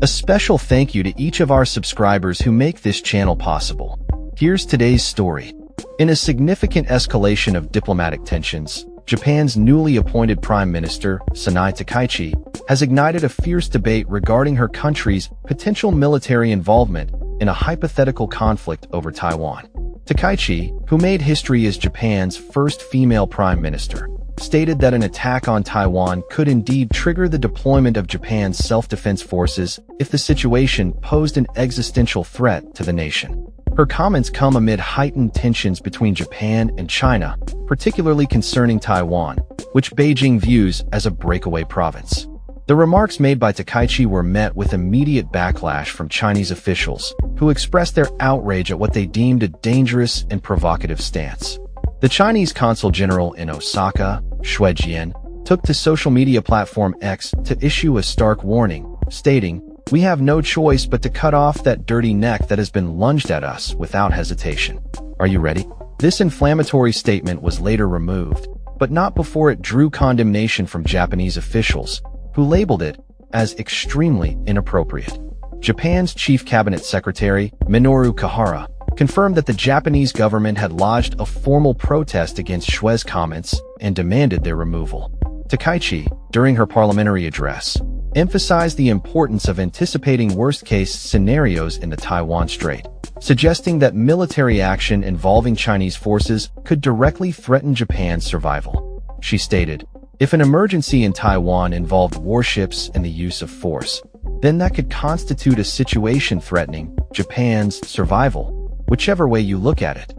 A special thank you to each of our subscribers who make this channel possible. Here's today's story. In a significant escalation of diplomatic tensions, Japan's newly appointed Prime Minister, Sanae Takaichi, has ignited a fierce debate regarding her country's potential military involvement in a hypothetical conflict over Taiwan. Takaichi, who made history as Japan's first female prime minister, stated that an attack on Taiwan could indeed trigger the deployment of Japan's self-defense forces if the situation posed an existential threat to the nation. Her comments come amid heightened tensions between Japan and China, particularly concerning Taiwan, which Beijing views as a breakaway province. The remarks made by Takaichi were met with immediate backlash from Chinese officials, who expressed their outrage at what they deemed a dangerous and provocative stance. The Chinese consul general in Osaka, Xue Jian, took to social media platform X to issue a stark warning, stating, "We have no choice but to cut off that dirty neck that has been lunged at us without hesitation." Are you ready? This inflammatory statement was later removed, but not before it drew condemnation from Japanese officials, who labeled it as extremely inappropriate. Japan's chief cabinet secretary, Minoru Kihara, confirmed that the Japanese government had lodged a formal protest against Xue's comments and demanded their removal. Takaichi, during her parliamentary address, emphasized the importance of anticipating worst-case scenarios in the Taiwan Strait, suggesting that military action involving Chinese forces could directly threaten Japan's survival. She stated, "If an emergency in Taiwan involved warships and the use of force, then that could constitute a situation threatening Japan's survival, whichever way you look at it."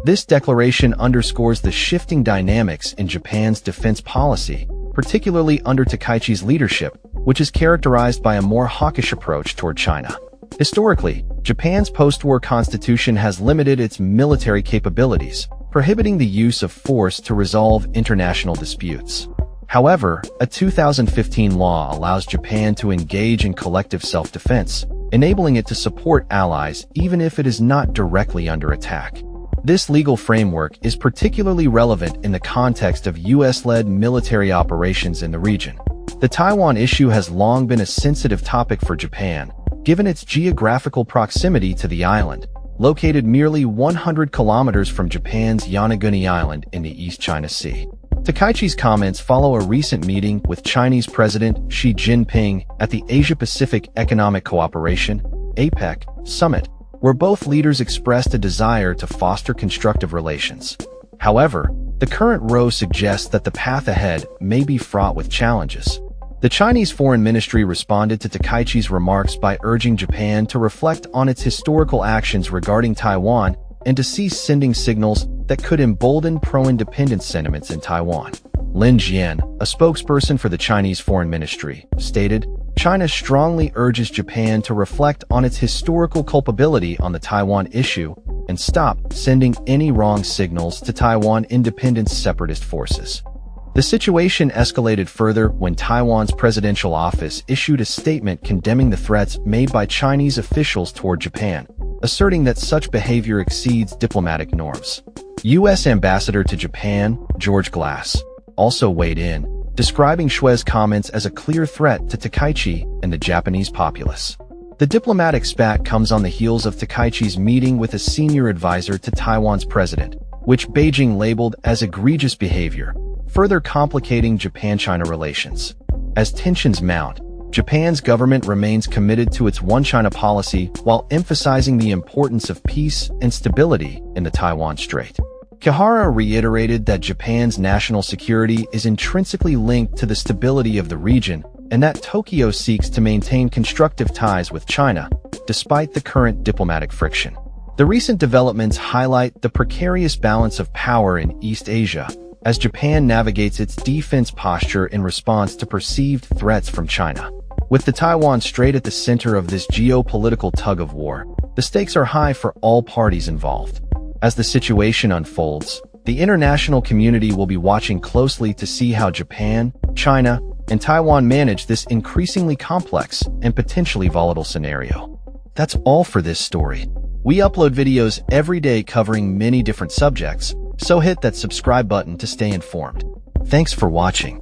This declaration underscores the shifting dynamics in Japan's defense policy, particularly under Takaichi's leadership, which is characterized by a more hawkish approach toward China. Historically, Japan's post-war constitution has limited its military capabilities, prohibiting the use of force to resolve international disputes. However, a 2015 law allows Japan to engage in collective self-defense, enabling it to support allies even if it is not directly under attack. This legal framework is particularly relevant in the context of US-led military operations in the region. The Taiwan issue has long been a sensitive topic for Japan, given its geographical proximity to the island, located merely 100 kilometers from Japan's Yonaguni Island in the East China Sea. Takaichi's comments follow a recent meeting with Chinese President Xi Jinping at the Asia-Pacific Economic Cooperation (APEC) Summit, where both leaders expressed a desire to foster constructive relations. However, the current row suggests that the path ahead may be fraught with challenges. The Chinese Foreign Ministry responded to Takaichi's remarks by urging Japan to reflect on its historical actions regarding Taiwan and to cease sending signals that could embolden pro-independence sentiments in Taiwan. Lin Jian, a spokesperson for the Chinese Foreign Ministry, stated, "China strongly urges Japan to reflect on its historical culpability on the Taiwan issue and stop sending any wrong signals to Taiwan independence separatist forces." The situation escalated further when Taiwan's presidential office issued a statement condemning the threats made by Chinese officials toward Japan, asserting that such behavior exceeds diplomatic norms. U.S. Ambassador to Japan, George Glass, also weighed in, describing Xue's comments as a clear threat to Takaichi and the Japanese populace. The diplomatic spat comes on the heels of Takaichi's meeting with a senior advisor to Taiwan's president, which Beijing labeled as egregious behavior, further complicating Japan-China relations. As tensions mount, Japan's government remains committed to its One China policy while emphasizing the importance of peace and stability in the Taiwan Strait. Kihara reiterated that Japan's national security is intrinsically linked to the stability of the region and that Tokyo seeks to maintain constructive ties with China, despite the current diplomatic friction. The recent developments highlight the precarious balance of power in East Asia, as Japan navigates its defense posture in response to perceived threats from China. With the Taiwan Strait at the center of this geopolitical tug-of-war, the stakes are high for all parties involved. As the situation unfolds, the international community will be watching closely to see how Japan, China, and Taiwan manage this increasingly complex and potentially volatile scenario. That's all for this story. We upload videos every day covering many different subjects, so hit that subscribe button to stay informed. Thanks for watching.